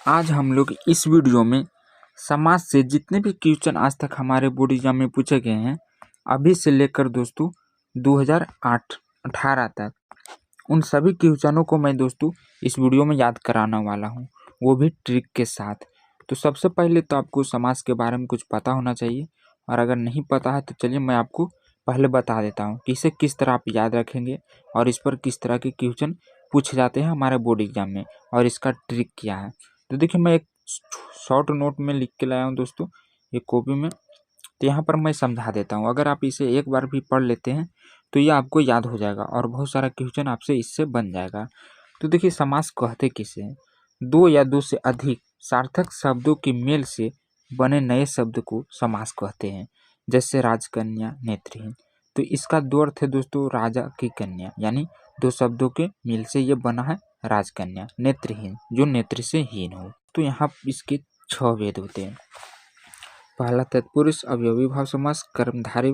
आज हम लोग इस वीडियो में समाज से जितने भी क्वेश्चन आज तक हमारे बोर्ड एग्जाम में पूछे गए हैं, अभी से लेकर दोस्तों 2018 तक, उन सभी क्वेश्चनों को मैं दोस्तों इस वीडियो में याद कराने वाला हूं, वो भी ट्रिक के साथ। तो सबसे पहले तो आपको समाज के बारे में कुछ पता होना चाहिए, और अगर नहीं पता है तो चलिए मैं आपको पहले बता देता हूँ कि इसे किस तरह आप याद रखेंगे और इस पर किस तरह के क्वेश्चन पूछे जाते हैं हमारे बोर्ड एग्जाम में, और इसका ट्रिक क्या है। तो देखिए, मैं एक शॉर्ट नोट में लिख के लाया हूँ दोस्तों, एक कॉपी में। तो यहाँ पर मैं समझा देता हूँ, अगर आप इसे एक बार भी पढ़ लेते हैं तो ये आपको याद हो जाएगा और बहुत सारा क्वेश्चन आपसे इससे बन जाएगा। तो देखिए, समास कहते किसे हैं? दो या दो से अधिक सार्थक शब्दों के मेल से बने नए शब्द को समास कहते हैं, जैसे राजकन्या, नेत्रहीन। तो इसका दो अर्थ है दोस्तों, राजा की कन्या, यानी दो शब्दों के मेल से ये बना है राजकन्या। नेत्रहीन, जो नेत्र से हीन हो। तो यहाँ इसके 6 भेद होते हैं। पहला तत्पुरुष अवयवी भाव समास, कर्मधारय,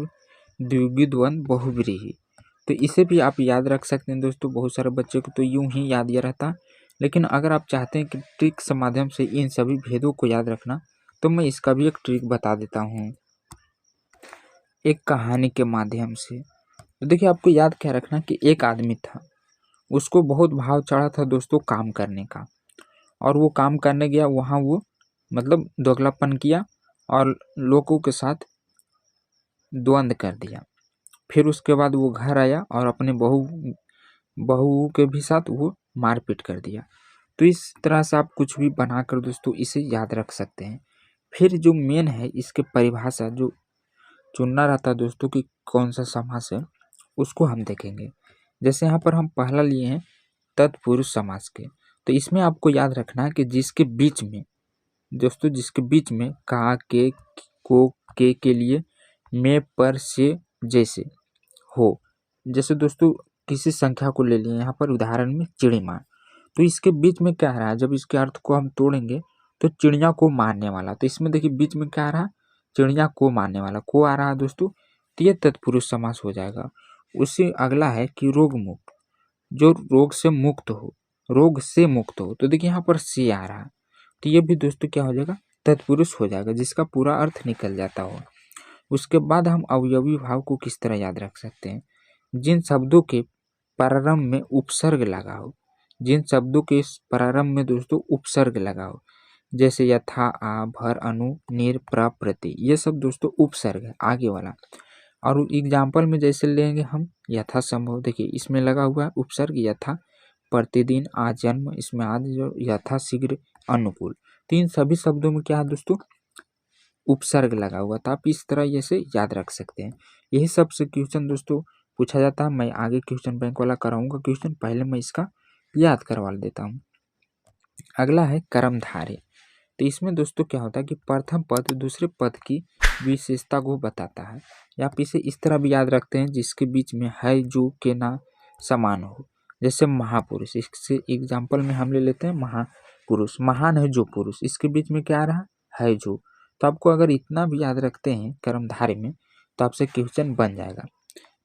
द्विगु द्वंद्व, बहुव्रीहि। तो इसे भी आप याद रख सकते हैं दोस्तों। बहुत सारे बच्चे को तो यूं ही याद ये रहता, लेकिन अगर आप चाहते हैं कि ट्रिक के माध्यम से इन सभी भेदों को याद रखना, तो मैं इसका भी एक ट्रिक बता देता हूँ एक कहानी के माध्यम से। तो देखिए, आपको याद क्या रखना कि एक आदमी था, उसको बहुत भाव चढ़ा था दोस्तों काम करने का, और वो काम करने गया, वहाँ वो मतलब दोगलापन किया और लोगों के साथ द्वंद्व कर दिया। फिर उसके बाद वो घर आया और अपने बहू के भी साथ वो मारपीट कर दिया। तो इस तरह से आप कुछ भी बनाकर दोस्तों इसे याद रख सकते हैं। फिर जो मेन है, इसके परिभाषा जो चुनना रहता है दोस्तों कि कौन सा समास है, उसको हम देखेंगे। जैसे यहाँ पर हम पहला लिए हैं तत्पुरुष समास के। तो इसमें आपको याद रखना है कि जिसके बीच में दोस्तों, जिसके बीच में का, के, को, के लिए, में, पर, से, जैसे हो। जैसे दोस्तों किसी संख्या को ले लिए, यहाँ पर उदाहरण में चिड़िया। तो इसके बीच में क्या आ रहा है, जब इसके अर्थ को हम तोड़ेंगे तो चिड़िया को मारने वाला। तो इसमें देखिए बीच में क्या आ रहा है, चिड़िया को मारने वाला को आ रहा है दोस्तों। तो ये तत्पुरुष समास हो जाएगा। उससे अगला है कि रोग मुक्त, जो रोग से मुक्त हो, रोग से मुक्त हो। तो देखिए यहाँ पर से आ रहा है, तो ये भी दोस्तों क्या हो जाएगा, तत्पुरुष हो जाएगा, जिसका पूरा अर्थ निकल जाता हो। उसके बाद हम अवयवी भाव को किस तरह याद रख सकते हैं? जिन शब्दों के प्रारंभ में उपसर्ग लगा हो, जिन शब्दों के प्रारंभ में दोस्तों उपसर्ग लगा हो, जैसे यथा, आ, भर, अनु, निर, प्र, प्रति, ये सब दोस्तों उपसर्ग है, आगे वाला। और एग्जाम्पल में जैसे लेंगे हम यथा संभव, देखिए इसमें लगा हुआ है उपसर्ग यथा, प्रतिदिन, आजन्म, इसमें आदि जो यथा शीघ्र, अनुकूल। तो इन सभी शब्दों में क्या है दोस्तों, उपसर्ग लगा हुआ था। आप इस तरह ये से याद रख सकते हैं। यही सब से क्वेश्चन दोस्तों पूछा जाता है। मैं आगे क्वेश्चन बैंक वाला कराऊंगा क्वेश्चन, पहले मैं इसका याद करवा देता हूँ। अगला है कर्मधारय। तो इसमें दोस्तों क्या होता है कि प्रथम पद दूसरे पद की विशेषता को बताता है, या आप इसे इस तरह भी याद रखते हैं जिसके बीच में है जो के ना समान हो। जैसे महापुरुष, इससे एग्जाम्पल में हम ले लेते हैं महापुरुष, महान है जो पुरुष, इसके बीच में क्या आ रहा है जो। तो आपको अगर इतना भी याद रखते हैं कर्मधारय में, तो आपसे क्वेश्चन बन जाएगा।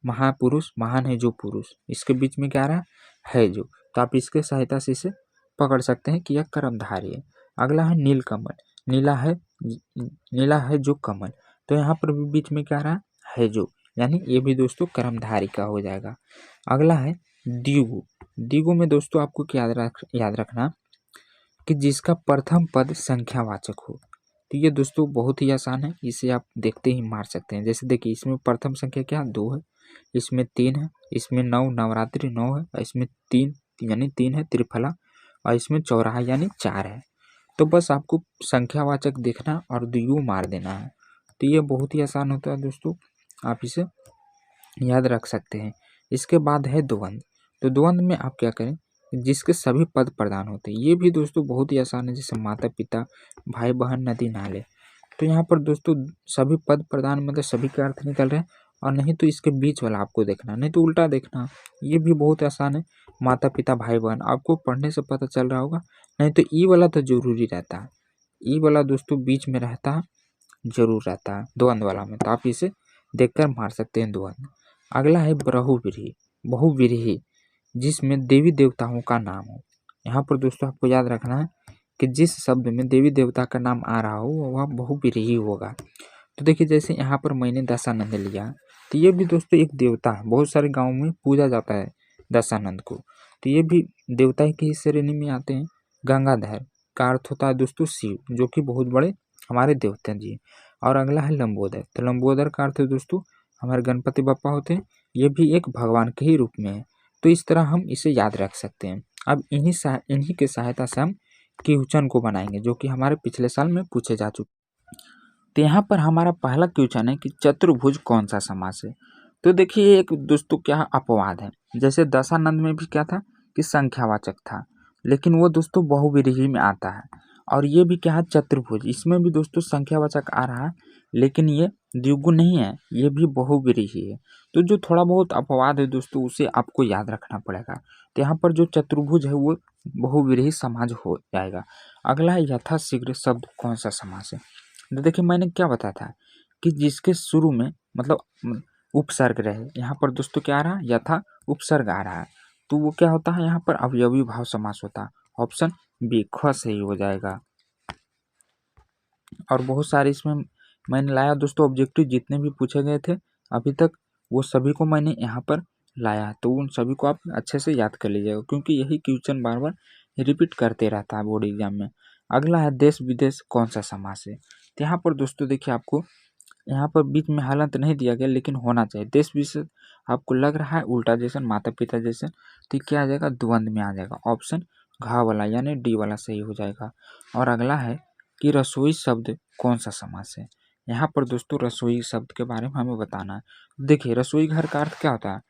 महापुरुष, महान है जो पुरुष, इसके बीच में क्या आ रहा है जो। तो आप इसके सहायता से इसे पकड़ सकते हैं कि यह कर्मधारय है। अगला है नीलकमल, नीला है जो कमल। तो यहाँ पर भी बीच में क्या आ रहा है जो, यानी ये भी दोस्तों कर्मधारय का हो जाएगा। अगला है द्विगु। द्विगु में दोस्तों आपको क्या याद रखना कि जिसका प्रथम पद संख्यावाचक हो। तो ये दोस्तों बहुत ही आसान है, इसे आप देखते ही मार सकते हैं। जैसे देखिए, इसमें प्रथम संख्या क्या 2 है, इसमें 3 है, इसमें 9 नवरात्रि 9 है, इसमें 3 यानी 3 है त्रिफला, और इसमें चौराहा यानी 4 है। तो बस आपको संख्यावाचक देखना और द्विगु मार देना है। तो ये बहुत ही आसान होता है दोस्तों, आप इसे याद रख सकते हैं। इसके बाद है द्वंद्व। तो द्वंद्व में आप क्या करें, जिसके सभी पद प्रदान होते हैं। ये भी दोस्तों बहुत ही आसान है, जैसे माता पिता, भाई बहन, नदी नाले। तो यहाँ पर दोस्तों सभी पद प्रदान मतलब सभी के अर्थ निकल रहे हैं, और नहीं तो इसके बीच वाला आपको देखना, नहीं तो उल्टा देखना। ये भी बहुत आसान है, माता पिता, भाई बहन, आपको पढ़ने से पता चल रहा होगा। नहीं तो ई वाला तो जरूरी रहता है, ई वाला दोस्तों बीच में रहता है, जरूर रहता है द्वंद्व वाला में। तो आप इसे देखकर मार सकते हैं द्वंद्व। अगला है बहुव्रीहि, बहुव्रीहि जिसमें देवी देवताओं का नाम हो। यहाँ पर दोस्तों आपको याद रखना है कि जिस शब्द में देवी देवता का नाम आ रहा हो वह बहुव्रीहि होगा। तो देखिए जैसे यहाँ पर मैंने दशानंद लिया, तो ये भी दोस्तों एक देवता है, बहुत सारे गाँव में पूजा जाता है दशानंद को, तो ये भी देवता की ही श्रेणी में आते हैं। गंगाधर का अर्थ होता है दोस्तों शिव, जो कि बहुत बड़े हमारे देवता जी। और अगला है लंबोदर, तो लंबोदर का अर्थ है दोस्तों हमारे गणपति बप्पा होते हैं, ये भी एक भगवान के ही रूप में है। तो इस तरह हम इसे याद रख सकते हैं। अब इन्हीं के सहायता से हम क्वेश्चन को बनाएंगे, जो कि हमारे पिछले साल में पूछे जा चुके। तो यहाँ पर हमारा पहला क्वेश्चन है कि चतुर्भुज कौन सा समास है। तो देखिए एक दोस्तों क्या अपवाद है, जैसे दशानंद में भी क्या था कि संख्यावाचक था, लेकिन वो दोस्तों बहुव्रीहि में आता है। और ये भी क्या है चतुर्भुज, इसमें भी दोस्तों संख्यावाचक आ रहा है, लेकिन ये द्विगुण नहीं है, ये भी बहुव्रीहि है। तो जो थोड़ा बहुत अपवाद है दोस्तों उसे आपको याद रखना पड़ेगा। तो यहाँ पर जो चतुर्भुज है वो बहुव्रीहि समाज हो जाएगा। अगला है यथाशीघ्र शब्द कौन सा समास है। तो देखिए मैंने क्या बताया था कि जिसके शुरू में मतलब उपसर्ग रहे, यहाँ पर दोस्तों क्या आ रहा है यथा उपसर्ग आ रहा है, तो वो क्या होता है यहाँ पर अवयवी भाव समास होता है। ऑप्शन बी ख सही हो जाएगा। और बहुत सारे इसमें मैंने लाया दोस्तों, ऑब्जेक्टिव जितने भी पूछे गए थे अभी तक वो सभी को मैंने यहाँ पर लाया है, तो उन सभी को आप अच्छे से याद कर लीजिएगा, क्योंकि यही क्वेश्चन बार बार रिपीट करते रहता है बोर्ड एग्जाम में। अगला है देश विदेश कौन सा समास है। तो यहाँ पर दोस्तों देखिए आपको यहाँ पर बीच में हलंत नहीं दिया गया, लेकिन होना चाहिए। देश विदेश आपको लग रहा है उल्टा जैसे माता पिता जैसे, तो क्या आ जाएगा द्वंद में आ जाएगा। ऑप्शन घ वाला यानी डी वाला सही हो जाएगा। और अगला है कि रसोई शब्द कौन सा समास है। यहाँ पर दोस्तों रसोई शब्द के बारे में हमें बताना है। देखिए रसोई घर का अर्थ क्या होता है,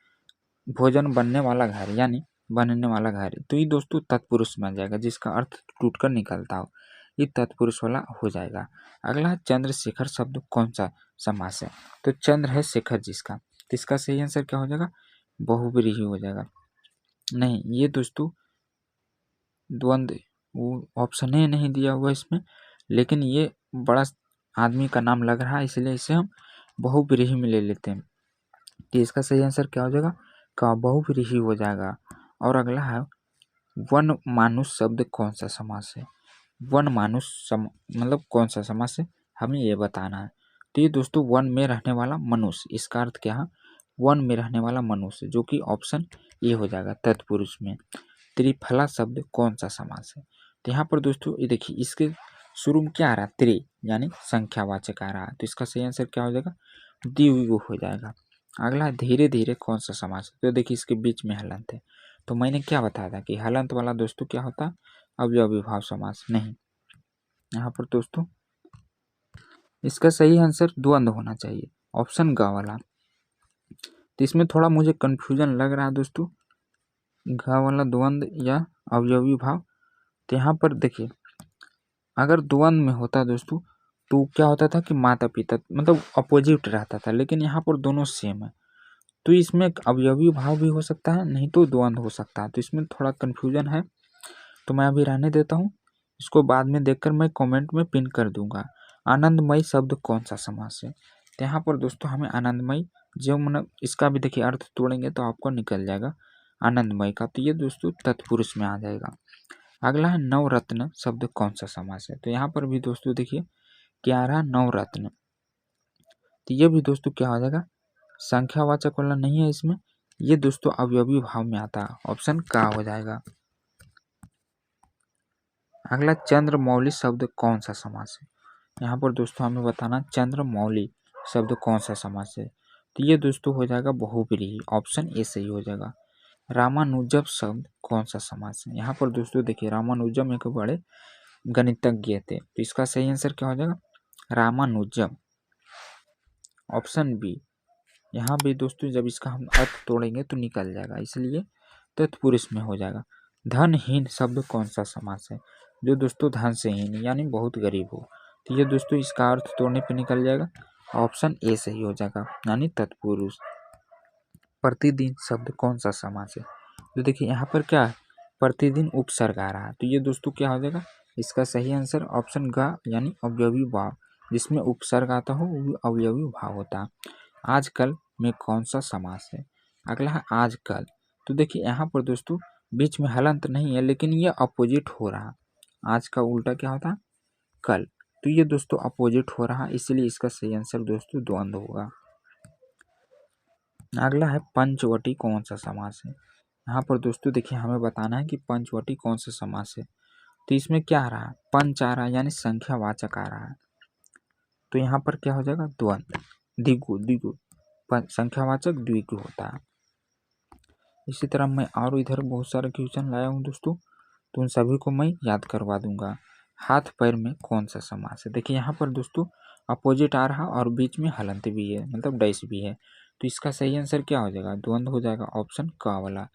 भोजन बनने वाला घर यानी बनने वाला घर, तो ये दोस्तों तत्पुरुष में आ जाएगा, जिसका अर्थ टूट कर निकलता हो, ये तत्पुरुष वाला हो जाएगा। अगला है चंद्रशेखर शब्द कौन सा समास है। तो चंद्र है शेखर जिसका, तो इसका सही आंसर क्या हो जाएगा बहुव्रीहि हो जाएगा। नहीं ये दोस्तों द्वंद्व, वो ऑप्शन ए नहीं दिया हुआ इसमें, लेकिन ये बड़ा आदमी का नाम लग रहा है, इसलिए इसे हम बहुव्रीहि में ले लेते हैं। तो इसका सही आंसर क्या हो जाएगा का बहुव्रीहि हो जाएगा। और अगला है वन मानुष शब्द कौन सा समास है। वन मानुष मतलब कौन सा समास है हमें ये बताना है। तो ये दोस्तों वन में रहने वाला मनुष्य, इसका अर्थ क्या है वन में रहने वाला मनुष्य, जो कि ऑप्शन ये हो जाएगा तत्पुरुष में। त्रिफला शब्द कौन सा समास है। तो यहाँ पर दोस्तों ये देखिए इसके शुरू में क्या आ रहा है त्रि यानी संख्यावाचक आ रहा है, तो इसका सही आंसर क्या हो जाएगा द्विगु हो जाएगा। अगला धीरे धीरे कौन सा समास है। तो देखिए इसके बीच में हलंत है, तो मैंने क्या बताया था कि हलंत वाला दोस्तों क्या होता है अवयवी भाव समास नहीं। यहाँ पर दोस्तों इसका सही आंसर द्वंद्व होना चाहिए, ऑप्शन ग वाला। तो इसमें थोड़ा मुझे कन्फ्यूजन लग रहा है दोस्तों, घ वाला द्वंद्व या अवयवी भाव। तो यहाँ पर देखिए अगर द्वंद्व में होता दोस्तों तो क्या होता था कि माता पिता मतलब अपोजिट रहता था, लेकिन यहाँ पर दोनों सेम है, तो इसमें अवयवी भाव भी हो सकता है, नहीं तो द्वंद्व हो सकता है। तो इसमें थोड़ा कन्फ्यूजन है, तो मैं अभी रहने देता हूँ, इसको बाद में देखकर मैं कमेंट में पिन कर दूंगा। आनंदमयी शब्द कौन सा समास है। तो यहाँ पर दोस्तों हमें आनंदमयी जो मतलब इसका भी देखिए अर्थ तोड़ेंगे तो आपको निकल जाएगा आनंदमय का, तो ये दोस्तों तत्पुरुष में आ जाएगा। अगला है नवरत्न शब्द कौन सा समास है। तो यहाँ पर भी दोस्तों देखिए क्या रहा नवरत्न, तो ये भी दोस्तों क्या हो जाएगा संख्यावाचक वाला नहीं है इसमें, ये दोस्तों अवयवी भाव में आता है, ऑप्शन का हो जाएगा। अगला चंद्रमौली शब्द कौन सा समास है। यहाँ पर दोस्तों हमें बताना चंद्रमौली शब्द कौन सा समास है। तो ये दोस्तों हो जाएगा बहुव्रीहि, ऑप्शन ए सही हो जाएगा। रामानुजम शब्द कौन सा समास है। यहाँ पर दोस्तों देखिए रामानुजम एक बड़े गणितज्ञ थे, तो इसका सही आंसर क्या हो जाएगा रामानुजम, ऑप्शन बी। यहाँ भी दोस्तों जब इसका हम अर्थ तोड़ेंगे तो निकल जाएगा, इसलिए तत्पुरुष में हो जाएगा। धनहीन शब्द कौन सा समास है। जो दोस्तों धन से हीन यानी बहुत गरीब हो, तो ये दोस्तों इसका अर्थ तोड़ने पे निकल जाएगा, ऑप्शन ए सही हो जाएगा यानी तत्पुरुष। प्रतिदिन शब्द कौन सा समास है। तो देखिए यहाँ पर क्या है प्रतिदिन उपसर्ग आ रहा है, तो ये दोस्तों क्या हो जाएगा इसका सही आंसर ऑप्शन ग यानी अवयवी भाव, जिसमें उपसर्ग आता हो वो अवयवी भाव होता है। आजकल में कौन सा समास है। अगला है आजकल, तो देखिए यहाँ पर दोस्तों बीच में हलंत नहीं है, लेकिन ये अपोजिट हो रहा, आज का उल्टा क्या होता है? कल। तो ये दोस्तों अपोजिट हो रहा, इसीलिए इसका सही आंसर दोस्तों द्वंद्व होगा। अगला है पंचवटी कौन सा समास है? यहाँ पर दोस्तों देखिए हमें बताना है कि पंचवटी कौन सा समास है। तो इसमें क्या आ रहा है? पंच आ रहा है यानी संख्यावाचक आ रहा है, तो यहाँ पर क्या हो जाएगा? द्वंद्व। द्विगु द्विगु संख्यावाचक द्विगु होता है। इसी तरह मैं और इधर बहुत सारे क्वेश्चन लाया हूँ दोस्तों, तो उन सभी को मैं याद करवा दूंगा। हाथ पैर में कौन सा समास है? देखिए यहाँ पर दोस्तों अपोजिट आ रहा और बीच में हलंत भी है, मतलब डैश भी है, तो इसका सही आंसर क्या हो जाएगा? द्वंद्व हो जाएगा, ऑप्शन क वाला।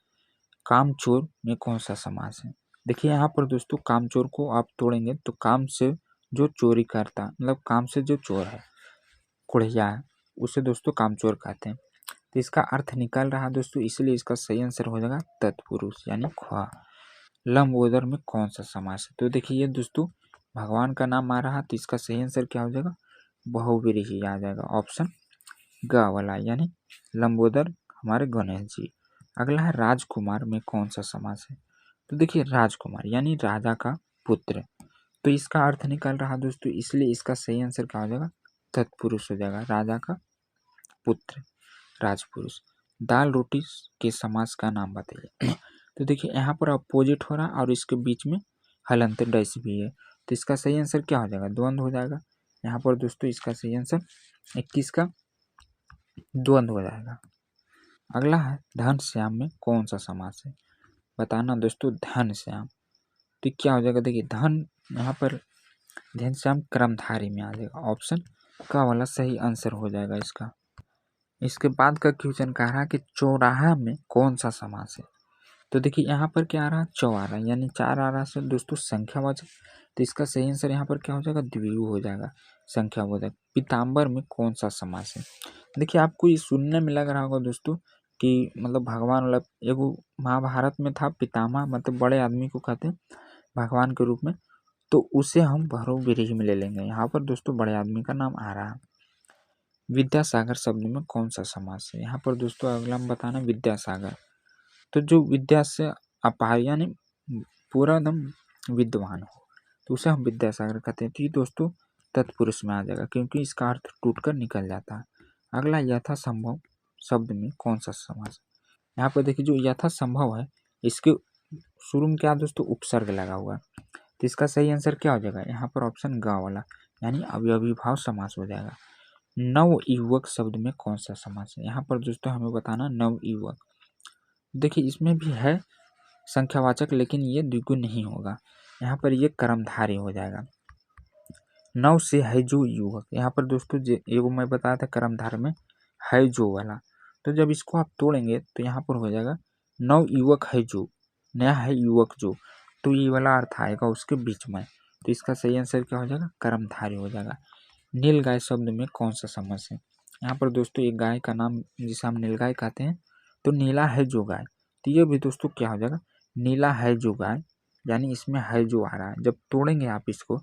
कामचोर में कौन सा समास है? देखिए यहाँ पर दोस्तों कामचोर को आप तोड़ेंगे तो काम से जो चोरी करता, मतलब काम से जो चोर है, कुढ़िया है, उसे दोस्तों कामचोर कहते हैं। तो इसका अर्थ निकल रहा दोस्तों, इसलिए इसका सही आंसर हो जाएगा तत्पुरुष यानी ख। लंबोदर में कौन सा समास है? तो देखिए ये दोस्तों भगवान का नाम आ रहा, तो इसका सही आंसर क्या हो जाएगा? बहुव्रीहि आ जाएगा, ऑप्शन ग वाला, यानी लंबोदर हमारे गणेश जी। अगला है राजकुमार में कौन सा समास है? तो देखिए राजकुमार यानी राजा का पुत्र, तो इसका अर्थ निकल रहा दोस्तों, इसलिए इसका सही आंसर क्या हो जाएगा? तत्पुरुष हो जाएगा, राजा का पुत्र, राजपुरुष। दाल रोटी के समास का नाम बताइए। तो देखिए यहाँ पर अपोजिट हो रहा और इसके बीच में हलंत डैश भी है, तो इसका सही आंसर क्या हो जाएगा? द्वंद्व हो जाएगा। यहाँ पर दोस्तों इसका सही आंसर 21 का द्वंद्व हो जाएगा। अगला है धन श्याम में कौन सा समास है? बताना दोस्तों, धन श्याम तो क्या हो जाएगा? देखिए धन यहाँ पर धन श्याम कर्मधारी में आ जाएगा, ऑप्शन का वाला सही आंसर हो जाएगा इसका। इसके बाद का क्वेश्चन कह रहा है कि चौराहा में कौन सा समास है? तो देखिए यहाँ पर क्या आ रहा है? चौ आ रहा है, यानी 4 आ रहा है दोस्तों संख्यावाचक, तो इसका सही आंसर यहाँ पर क्या हो जाएगा? द्विगु हो जाएगा, संख्यावाचक। पीताम्बर में कौन सा समास है? देखिए आपको ये सुनने में लग रहा होगा दोस्तों कि मतलब भगवान, मतलब एगो महाभारत में था पितामह, मतलब बड़े आदमी को कहते हैं भगवान के रूप में, तो उसे हम बहुव्रीहि में ले लेंगे। यहाँ पर दोस्तों बड़े आदमी का नाम आ रहा है। विद्यासागर शब्द में कौन सा समास है? यहाँ पर दोस्तों अगला हम बताना विद्यासागर, तो जो विद्या से अपार यानी पूरा एकदम विद्वान हो, तो उसे हम विद्यासागर कहते हैं। तो ये दोस्तों तत्पुरुष में आ जाएगा, क्योंकि इसका अर्थ टूटकर निकल जाता है। अगला यथासंभव शब्द में कौन सा समास? यहाँ पर देखिए जो यथासंभव है, इसके शुरू में क्या दोस्तों? उपसर्ग लगा हुआ है, तो इसका सही आंसर क्या हो जाएगा? यहाँ पर ऑप्शन ग वाला, यानी अव्ययीभाव समास हो जाएगा। नवयुवक शब्द में कौन सा समास है? यहाँ पर दोस्तों हमें बताना नवयुवक। देखिए इसमें भी है संख्यावाचक, लेकिन ये द्विगु नहीं होगा, यहाँ पर ये कर्मधारी हो जाएगा। नव से है जो युवक, यहाँ पर दोस्तों एगो मैं बताया था कर्मधार में है जो वाला, तो जब इसको आप तोड़ेंगे तो यहाँ पर हो जाएगा नव युवक है जो, नया है युवक जो, तो ये वाला अर्थ आएगा उसके बीच में, तो इसका सही आंसर क्या हो जाएगा? कर्मधारी हो जाएगा। नीलगाय शब्द में कौन सा समास है? यहाँ पर दोस्तों एक गाय का नाम जिसे हम नीलगाय कहते हैं, तो नीला है जो गाय, तो ये भी दोस्तों क्या हो जाएगा? नीला है जो गाय, यानी इसमें है जो आ रहा है, जब तोड़ेंगे आप इसको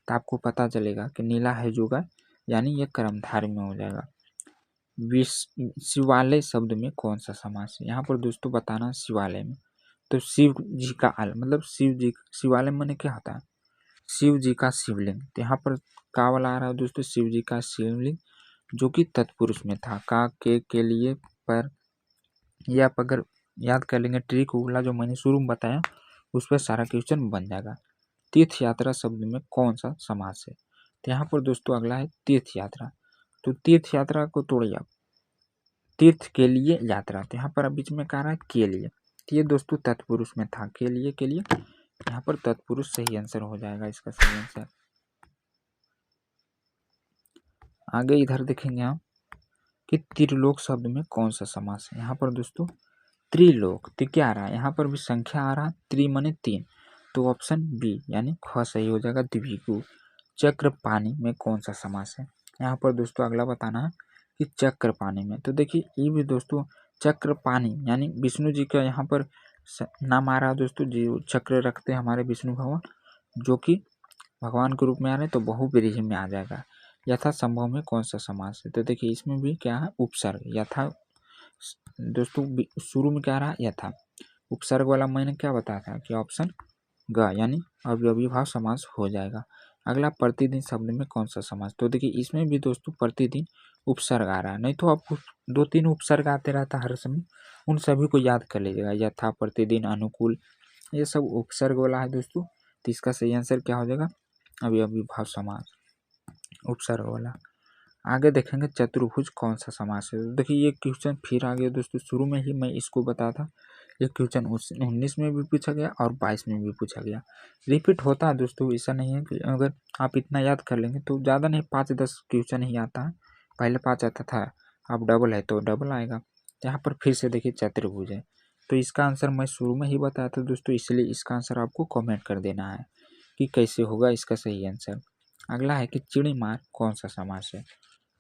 तो आपको पता चलेगा कि नीला है जो गाय, यानी ये कर्मधारय में हो जाएगा। शिवालय शब्द में कौन सा समास है? यहाँ पर दोस्तों बताना शिवालय में, तो शिव जी का मतलब शिव जी, शिवालय माने क्या होता है? शिव जी का शिवलिंग, तो यहाँ पर का वाला आ रहा है दोस्तों, शिव जी का शिवलिंग जो कि तत्पुरुष में था। का के लिए पर, ये आप अगर याद कर लेंगे ट्रिक वाला जो मैंने शुरू में बताया, उस पर सारा क्वेश्चन बन जाएगा। तीर्थ यात्रा शब्द में कौन सा समास है? तो यहाँ पर दोस्तों अगला है तीर्थ यात्रा, तो तीर्थ यात्रा को तोड़िए आप, तीर्थ के लिए यात्रा, तो यहाँ पर बीच में कह रहा है के लिए, तो ये दोस्तों तत्पुरुष में था, के लिए यहाँ पर तत्पुरुष सही आंसर हो जाएगा, इसका सही आंसर। आगे इधर देखेंगे हम कि त्रिलोक शब्द में कौन सा समास है? यहाँ पर दोस्तों त्रिलोक, तो क्या आ रहा है? यहाँ पर भी संख्या आ रहा है, त्रि माने 3, तो ऑप्शन बी यानी ख सही हो जाएगा, द्विगु। चक्र पानी में कौन सा समास है? यहाँ पर दोस्तों अगला बताना है कि चक्र पानी में, तो देखिए ये भी दोस्तों चक्र पानी यानी विष्णु जी का यहाँ पर नाम आ रहा है दोस्तों, जो चक्र रखते हैं हमारे विष्णु भगवान, जो कि भगवान के रूप में आ रहे हैं, तो बहुव्रीहि में आ जाएगा। यथा संभव में कौन सा समास है? तो देखिए इसमें भी क्या है? उपसर्ग। यथा दोस्तों शुरू में क्या रहा? यथा, उपसर्ग वाला मैंने क्या बताया था कि ऑप्शन ग यानी अवयवी भाव समास हो जाएगा। अगला प्रतिदिन शब्द में कौन सा समास, तो देखिए इसमें भी दोस्तों प्रतिदिन उपसर्ग आ रहा है, नहीं तो आपको 2-3 उपसर्ग आते रहता हर समय, उन सभी को याद कर लीजिएगा। यथा, प्रतिदिन, अनुकूल, ये सब उपसर्ग वाला है दोस्तों। तो इसका सही आंसर क्या हो जाएगा, अवयवी भाव समास उपसर्ग वाला। आगे देखेंगे चतुर्भुज कौन सा समास है। देखिए ये क्वेश्चन फिर आ गया दोस्तों, शुरू में ही मैं इसको बता था। ये क्वेश्चन 19 में भी पूछा गया और 22 में भी पूछा गया। रिपीट होता है दोस्तों, ऐसा नहीं है कि अगर आप इतना याद कर लेंगे तो ज़्यादा नहीं, 5-10 क्वेश्चन ही आता है। पहले 5 आता था, अब डबल है तो डबल आएगा। यहाँ पर फिर से देखिए चतुर्भुज है, तो इसका आंसर मैं शुरू में ही बताया था दोस्तों, इसलिए इसका आंसर आपको कमेंट कर देना है कि कैसे होगा इसका सही आंसर। अगला है कि चिड़ी मार कौन सा समास है,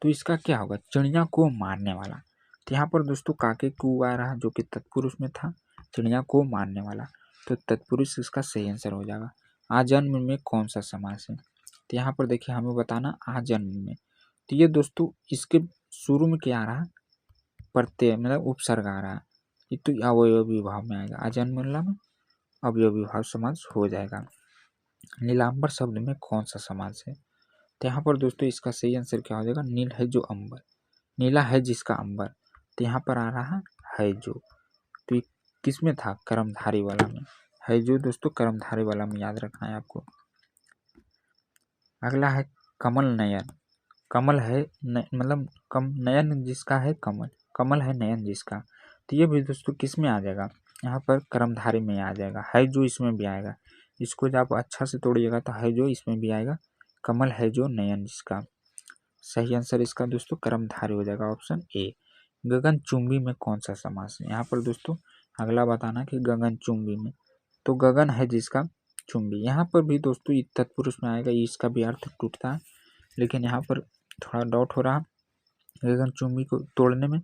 तो इसका क्या होगा, चिड़िया को मारने वाला। तो यहाँ पर दोस्तों काके को आ रहा जो कि तत्पुरुष में था, चिड़िया को मारने वाला, तो तत्पुरुष इसका सही आंसर हो जाएगा। आजन्म में कौन सा समास है, तो यहाँ पर देखिए हमें बताना आजन्म में। तो ये दोस्तों इसके शुरू में क्या आ रहा है, प्रत्यय मतलब उपसर्ग आ रहा है, ये तो अवयवी भाव में आएगा। आजन्म में अवयवी भाव समास हो जाएगा। नीलांबर शब्द में कौन सा समास है, तो यहाँ पर दोस्तों इसका सही आंसर क्या हो जाएगा, नील है जो अंबर, नीला है जिसका अंबर। तो यहाँ पर आ रहा है जो, तो किस में था, कर्मधारी वाला में है जो दोस्तों, कर्मधारी वाला में याद रखना है आपको। अगला है कमल नयन, कमल है मतलब नयन जिसका है कमल, कमल है नयन जिसका। तो ये भी दोस्तों किस में आ जाएगा, यहाँ पर कर्मधारी में आ जाएगा, है जो इसमें भी आएगा। इसको जब आप अच्छा से तोड़िएगा तो है जो इसमें भी आएगा, कमल है जो नयन जिसका। सही आंसर इसका दोस्तों कर्मधारी हो जाएगा, ऑप्शन ए। गगनचुंबी में कौन सा समास है, यहाँ पर दोस्तों अगला बताना कि गगनचुंबी में, तो गगन है जिसका चुंबी, यहाँ पर भी दोस्तों तत्पुरुष में आएगा, इसका भी अर्थ टूटता है, लेकिन यहाँ पर थोड़ा डाउट हो रहा। गगनचुंबी को तोड़ने में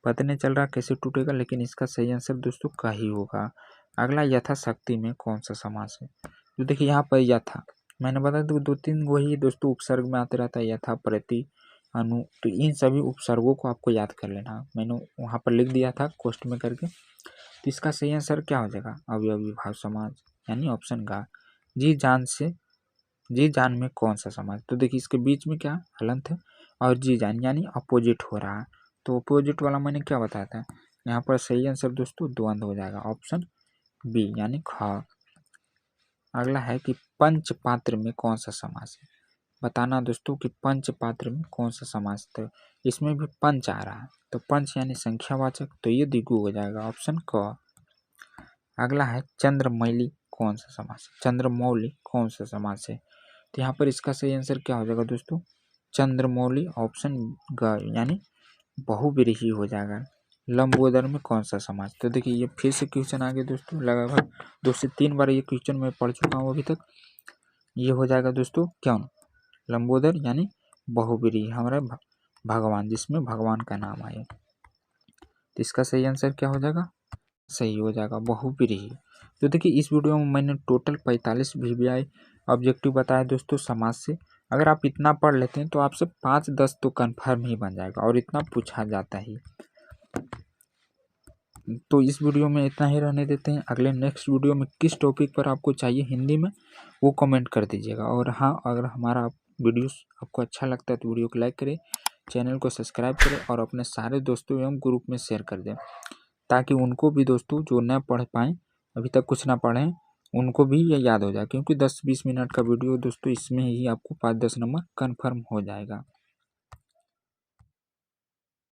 पता नहीं चल रहा कैसे टूटेगा, लेकिन इसका सही आंसर दोस्तों का ही होगा। अगला यथाशक्ति में कौन सा समास है, तो देखिए यहाँ पर यथा मैंने बताया तो 2-3 वही दोस्तों उपसर्ग में आते रहता है, यथा, प्रति, अनु, तो इन सभी उपसर्गों को आपको याद कर लेना। मैंने वहाँ पर लिख दिया था कोष्ट में करके। तो इसका सही आंसर क्या हो जाएगा, अवयवी भाव समास यानी ऑप्शन का। जी जान से, जी जान में कौन सा समास, तो देखिए इसके बीच में क्या हलंत है और जी जान यानी अपोजिट हो रहा है, तो अपोजिट वाला मैंने क्या बताया था, यहाँ पर सही आंसर दोस्तों द्वंद्व हो जाएगा, ऑप्शन बी यानी ख। अगला है कि पंच पात्र में कौन सा समास है, बताना दोस्तों कि पंच पात्र में कौन सा समास, तो इसमें भी पंच आ रहा है, तो पंच यानी संख्यावाचक, तो ये द्विगु हो जाएगा, ऑप्शन क। अगला है चंद्रमौली कौन सा समास है, चंद्रमौली कौन सा समास है, तो यहाँ पर इसका सही आंसर क्या हो जाएगा दोस्तों, चंद्रमौली, ऑप्शन ग यानी बहुव्रीहि हो जाएगा। लंबोदर में कौन सा समास, तो देखिए ये फिर से क्वेश्चन आ गया दोस्तों, लगभग 2 से 3 बार ये क्वेश्चन मैं पढ़ चुका हूँ अभी तक। ये हो जाएगा दोस्तों क्यों, लंबोदर यानी बहुव्रीहि, हमारे भगवान, जिसमें भगवान का नाम आए, तो इसका सही आंसर क्या हो जाएगा, सही हो जाएगा बहुव्रीहि। तो देखिए इस वीडियो में मैंने टोटल 45 VBI ऑब्जेक्टिव बताया दोस्तों समाज से। अगर आप इतना पढ़ लेते हैं तो आपसे 5-10 तो कन्फर्म ही बन जाएगा, और इतना पूछा जाता ही। तो इस वीडियो में इतना ही रहने देते हैं। अगले नेक्स्ट वीडियो में किस टॉपिक पर आपको चाहिए हिंदी में, वो कमेंट कर दीजिएगा। और हाँ, अगर हमारा वीडियो आपको अच्छा लगता है तो वीडियो को लाइक करें, चैनल को सब्सक्राइब करें और अपने सारे दोस्तों एवं ग्रुप में शेयर कर दें, ताकि उनको भी दोस्तों जो न पढ़ पाएँ, अभी तक कुछ ना पढ़ें, उनको भी ये याद हो जाए, क्योंकि 10-20 मिनट का वीडियो दोस्तों, इसमें ही आपको 5-10 नंबर कन्फर्म हो जाएगा।